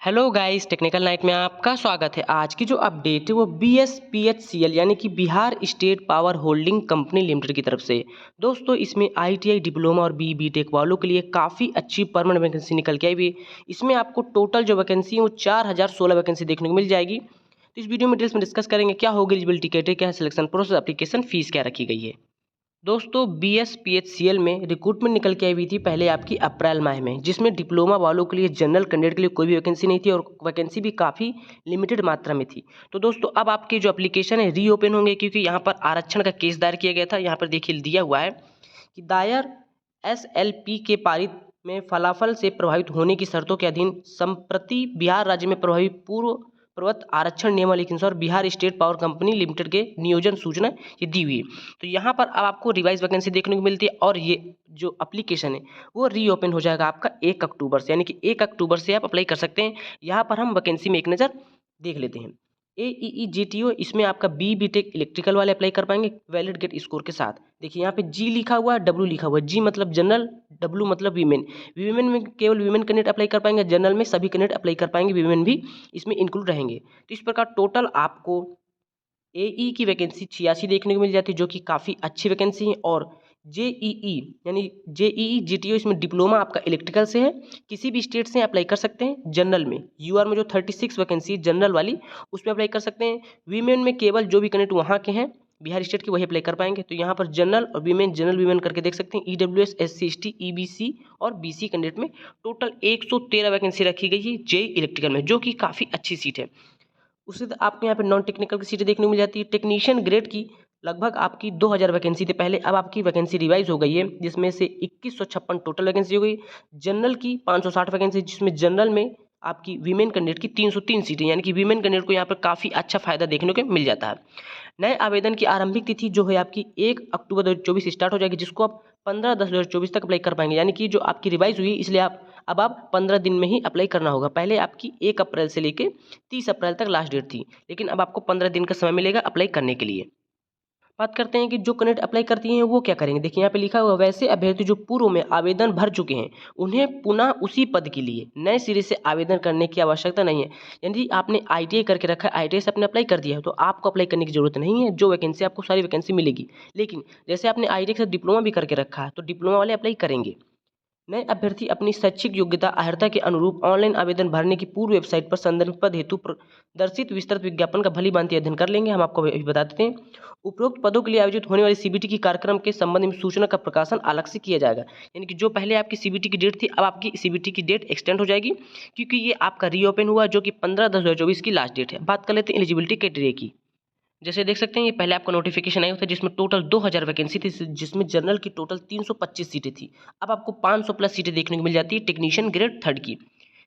Hello guys, technical night में आपका स्वागत है। आज की जो अपडेट है वो BSPHCL यानी कि Bihar state power holding company limited की तरफ से। दोस्तों, इसमें ITI डिप्लोमा और BTech वालों के लिए काफ़ी अच्छी परमानेंट वैकेंसी निकल के आई हुई है। इसमें आपको टोटल जो वैकेंसी है वो 4016 वैकेंसी देखने को मिल जाएगी। तो इस वीडियो में डिटेल्स में डिस्कस करेंगे क्या होगी एलिजिबिलिटी क्राइटेरिया, क्या है सिलेक्शन प्रोसेस, एप्लीकेशन फीस क्या रखी गई है। दोस्तों, BSPHCL में रिक्रूटमेंट निकल के आई हुई थी पहले आपकी अप्रैल माह में, जिसमें डिप्लोमा वालों के लिए जनरल कैंडिडेट के लिए कोई भी वैकेंसी नहीं थी और वैकेंसी भी काफ़ी लिमिटेड मात्रा में थी। तो दोस्तों, अब आपके जो एप्लीकेशन है रीओपन होंगे, क्योंकि यहाँ पर आरक्षण का केस दायर किया गया था। यहाँ पर देखिए दिया हुआ है कि दायर SLP के पारित में फलाफल से प्रभावित होने की शर्तों के अधीन संप्रति बिहार राज्य में प्रभावी पूर्व प्रवत आरक्षण नियमावली के अनुसार Bihar state power company limited के नियोजन सूचना ये दी हुई है। तो यहाँ पर अब आपको रिवाइज वैकेंसी देखने को मिलती है और ये जो एप्लीकेशन है वो रीओपन हो जाएगा आपका 1 अक्टूबर से, यानी कि 1 अक्टूबर से आप अप्लाई कर सकते हैं। यहाँ पर हम वैकेंसी में एक नज़र देख लेते हैं। AEE इसमें आपका BTech इलेक्ट्रिकल वाले अप्लाई कर पाएंगे वैलिड गेट स्कोर के साथ। देखिए यहाँ पे G लिखा हुआ है, W लिखा हुआ है। G मतलब जनरल, W मतलब वीमेन। वीमेन में केवल वीमेन कैंडिडेट अप्लाई कर पाएंगे, जनरल में सभी कैंडिडेट अप्लाई कर पाएंगे, वीमेन भी इसमें इंक्लूड रहेंगे। तो इस प्रकार टोटल आपको AE की वैकेंसी 86 देखने को मिल जाती है, जो कि काफ़ी अच्छी वैकेंसी है। और JEE यानी JEE GTO इसमें डिप्लोमा आपका इलेक्ट्रिकल से है, किसी भी स्टेट से अप्लाई कर सकते हैं। जनरल में UR में जो 36 वैकेंसी है जनरल वाली, उसमें अप्लाई कर सकते हैं। वीमेन में केवल जो भी कैंडिडेट वहाँ के हैं बिहार स्टेट के वही अप्लाई कर पाएंगे। तो यहाँ पर जनरल और वीमेन, जनरल वीमेन करके देख सकते हैं। EWS SC ST EBC और BC कैंडिडेट में टोटल 113 वैकेंसी रखी गई है JEE इलेक्ट्रिकल में, जो कि काफ़ी अच्छी सीट है। उससे आपको यहाँ पे नॉन टेक्निकल की सीटें देखने को मिल जाती है। टेक्नीशियन ग्रेड की लगभग आपकी 2000 वैकेंसी थी पहले, अब आपकी वैकेंसी रिवाइज हो गई है, जिसमें से 2156 टोटल वैकेंसी हो गई। जनरल की 560 वैकेंसी, जिसमें जनरल में आपकी वीमेन कैंडिडेट की 303 सीटें, यानी कि वीमेन कैंडिडेट को यहाँ पर काफ़ी अच्छा फायदा देखने को मिल जाता है। नए आवेदन की आरंभिक तिथि जो है आपकी 1 अक्टूबर 2024 स्टार्ट हो जाएगी, जिसको आप 15/10/2024 तक अप्लाई कर पाएंगे। यानी कि जो आपकी रिवाइज हुई, इसलिए आप 15 दिन में ही अप्लाई करना होगा। पहले आपकी 1 अप्रैल से लेके 30 अप्रैल तक लास्ट डेट थी, लेकिन अब आपको 15 दिन का समय मिलेगा अप्लाई करने के लिए। बात करते हैं कि जो कैंडिडेट अप्लाई करती हैं वो क्या करेंगे। देखिए यहाँ पे लिखा हुआ, वैसे अभ्यर्थी जो पूर्व में आवेदन भर चुके हैं उन्हें पुनः उसी पद के लिए नए सिरे से आवेदन करने की आवश्यकता नहीं है। यदि आपने ITI करके रखा है, ITI से आपने अप्लाई कर दिया है, तो आपको अप्लाई करने की जरूरत नहीं है। जो वैकेंसी आपको सारी वैकेंसी मिलेगी। लेकिन जैसे आपने ITI के साथ डिप्लोमा भी करके रखा है, तो डिप्लोमा वाले अप्लाई करेंगे। नए अभ्यर्थी अपनी शैक्षिक योग्यता अर्हता के अनुरूप ऑनलाइन आवेदन भरने की पूर्व वेबसाइट पर संदर्भ पद हेतु प्रदर्शित विस्तृत विज्ञापन का भली भांति अध्ययन कर लेंगे। हम आपको अभी बता देते हैं, उपरोक्त पदों के लिए आयोजित होने वाली CBT की कार्यक्रम के संबंध में सूचना का प्रकाशन अलग से किया जाएगा। यानी कि जो पहले आपकी CBT की डेट थी, अब आपकी CBT की डेट एक्सटेंड हो जाएगी, क्योंकि ये आपका रीओपन हुआ, जो कि 15/10/2024 की लास्ट डेट है। बात कर लेते हैं एलिजिबिलिटी क्राइटेरिया की। जैसे देख सकते हैं, ये पहले आपका नोटिफिकेशन आया था जिसमें टोटल 2000 वैकेंसी थी, जिसमें जनरल की टोटल 325 सीटें थी। अब आपको 500 प्लस सीटें देखने को मिल जाती है टेक्नीशियन ग्रेड 3 की।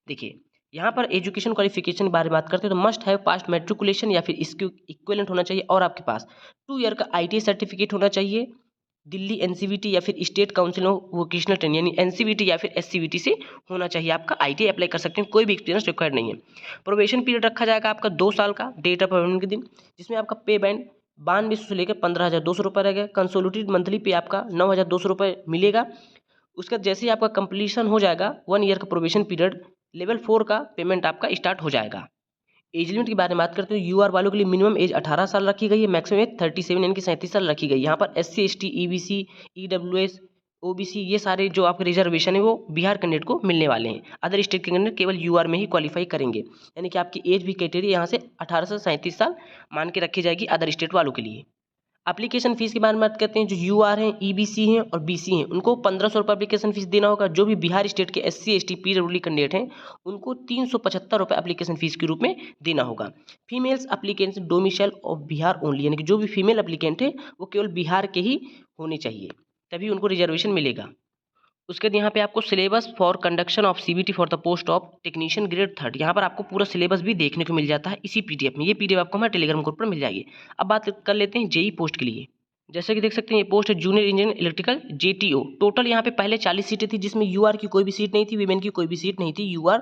देखिए यहाँ पर एजुकेशन क्वालिफिकेशन के बारे में बात करते हैं, तो मस्ट हैव पास्ट मैट्रिकुलेशन या फिर इसके इक्विवेलेंट होना चाहिए, और आपके पास 2 ईयर का ITI सर्टिफिकेट होना चाहिए। दिल्ली NCVT या फिर state council of vocational training यानी NCVT या फिर SCVT से होना चाहिए आपका। ITI अप्लाई कर सकते हैं, कोई भी एक्सपीरियंस रिक्वायर्ड नहीं है। प्रोबेशन पीरियड रखा जाएगा आपका 2 साल का डेट ऑफ अपॉइंटमेंट के दिन, जिसमें आपका पे बैंड 9200 से लेकर 15,200 रुपये रहेगा। कंसोलिडेटेड मंथली पे आपका 9,200 रुपये मिलेगा। उसका जैसे ही आपका कंप्लीशन हो जाएगा 1 ईयर का प्रोबेशन पीरियड, लेवल 4 का पेमेंट आपका स्टार्ट हो जाएगा। एज लिमिट की बारे में बात करते हैं, UR वालों के लिए मिनिमम एज 18 साल रखी गई है, मैक्सिमम एज 37 यानी कि 37 साल रखी गई है। यहाँ पर SC ST EBC EWS OBC ये सारे जो आपके रिजर्वेशन है वो बिहार कैंडिडेट को मिलने वाले हैं। अदर स्टेट के कैंडिडेट केवल UR में ही क्वालिफाई करेंगे, यानी कि आपकी एज भी क्राइटेरिया यहाँ से 18 से 37 साल मान के रखी जाएगी अदर स्टेट वालों के लिए। एप्लीकेशन फीस के बारे में बात करते हैं, जो UR हैं, EBC हैं और BC हैं, उनको 1500 रुपये एप्लीकेशन फीस देना होगा। जो भी बिहार स्टेट के SC ST PWD कैंडिडेट हैं उनको 375 रुपये एप्लीकेशन फीस के रूप में देना होगा। Females applicants domicile of Bihar only, यानी कि जो भी फीमेल एप्लीकेंट है वो केवल बिहार के ही होने चाहिए, तभी उनको रिजर्वेशन मिलेगा। उसके बाद यहाँ पे आपको syllabus for conduction of CBT for the post of technician grade 3, यहाँ पर आपको पूरा सिलेबस भी देखने को मिल जाता है इसी PDF में। ये PDF आपको हमारे टेलीग्राम ग्रुप पर मिल जाएगी। अब बात कर लेते हैं JEE पोस्ट के लिए। जैसे कि देख सकते हैं, ये पोस्ट है junior engineer electrical JTO। Total यहाँ पे पहले 40 सीटें थी, जिसमें UR की कोई भी सीट नहीं थी, वीमेन की कोई भी सीट नहीं थी UR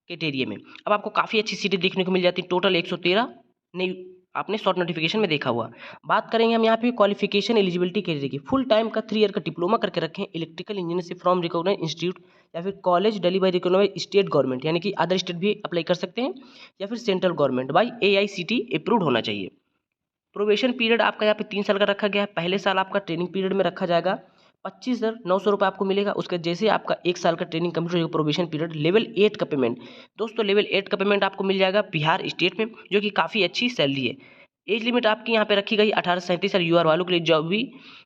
कैटेरिया में। अब आपको काफ़ी अच्छी सीटें देखने को मिल जाती है, टोटल 113 नहीं आपने शॉर्ट नोटिफिकेशन में देखा हुआ। बात करेंगे हम यहाँ पे क्वालिफिकेशन एलिजिबिलिटी कैटेगरी की। फुल टाइम का 3 ईयर का डिप्लोमा करके रखें इलेक्ट्रिकल इंजीनियर से फ्रॉम रिकॉग्नाइज्ड इंस्टीट्यूट या फिर college duly by recognised state government, यानी कि अदर स्टेट भी अप्लाई कर सकते हैं, या फिर central government by AICTE approved होना चाहिए। प्रोबेशन पीरियड आपका यहाँ पे 3 साल का रखा गया है। पहले साल आपका ट्रेनिंग पीरियड में रखा जाएगा 25,900 रुपये आपको मिलेगा। उसके जैसे आपका 1 साल का ट्रेनिंग कंप्लीट होगा प्रोबेशन पीरियड, लेवल 8 का पेमेंट, दोस्तों लेवल 8 का पेमेंट आपको मिल जाएगा बिहार स्टेट में, जो कि काफ़ी अच्छी सैलरी है। एज लिमिट आपकी यहाँ पे रखी गई 18 से 37 साल यूआर वालों के लिए, जो भी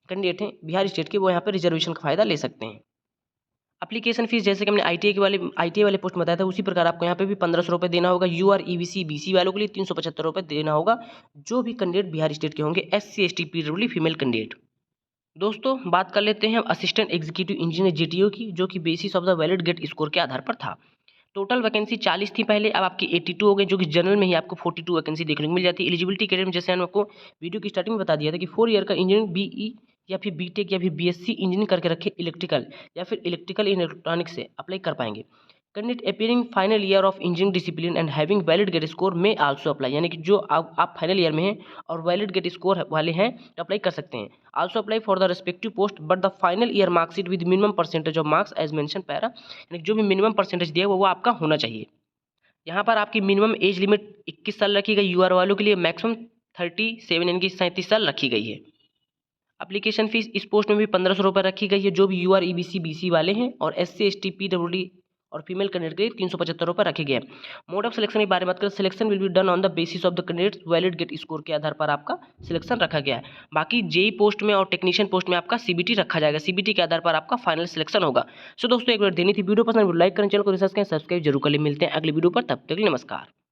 कैंडिडेट हैं बिहार स्टेट के, वो यहाँ पे रिजर्वेशन का फायदा ले सकते हैं। एप्लीकेशन फीस जैसे कि हमने आईटीआई वाले पोस्ट में बताया था, उसी प्रकार आपको यहाँ पे भी 1500 रुपये देना होगा। यूआर EBC BC वालों के लिए 375 रुपये देना होगा, जो भी कैंडिडेट बिहार स्टेट के होंगे, SC ST PWD female candidate. दोस्तों बात कर लेते हैं असिस्टेंट एग्जीक्यूटिव इंजीनियर GTO की, जो कि basis of the valid GATE score के आधार पर था। टोटल वैकेंसी 40 थी पहले, अब आपकी 82 हो गई, जो कि जनरल में ही आपको 42 वैकेंसी देखने को मिल जाती है। एलिजिबिलिटी क्राइटेरिया में जैसे हमने आपको वीडियो की स्टार्टिंग में बता दिया था कि 4 ईयर का इंजीनियरिंग BE या फिर BTech या फिर BSc इंजीनियरिंग करके रखे इलेक्ट्रिकल या फिर इलेक्ट्रिकल इन इलेक्ट्रॉनिक्स से अप्लाई कर पाएंगे। Candidate appearing final year of engineering discipline and having valid GATE score में आल्सो अप्लाई, यानी कि जो आप फाइनल ईयर में हैं और वैलिड गेट स्कोर वाले हैं तो अप्लाई कर सकते हैं। Also apply for the respective post but the final year marksheet with minimum percentage of marks as mention para, यानी जो भी मिनिमम परसेंटेज दिया वो आपका होना चाहिए। यहाँ पर आपकी मिनिमम एज लिमिट 21 साल रखी गई यूआर वालों के लिए, मैक्सिमम 37 यानी कि 37 साल रखी गई है। एप्लीकेशन फीस इस पोस्ट में भी 1500 रुपये रखी गई है, जो भी यूआर EBC BC वाले हैं, और SC ST PWD और फीमेल कैंडिडेट के लिए 375 रुपये रखे गए हैं। मोड ऑफ सिलेक्शन के बारे में बात करें, selection will be done on the basis of the candidates valid GATE score के आधार पर आपका सिलेक्शन रखा गया है। बाकी जेई पोस्ट में और टेक्नीशियन पोस्ट में आपका CBT रखा जाएगा, CBT के आधार पर आपका फाइनल सिलेक्शन होगा। सो दोस्तों एक बार देनी थी वीडियो पसंद, लाइक करें, चैनल को रिसर्च करें, सब्सक्राइब जरूर कर ले। मिलते हैं अगले वीडियो पर, तब तक के लिए नमस्कार।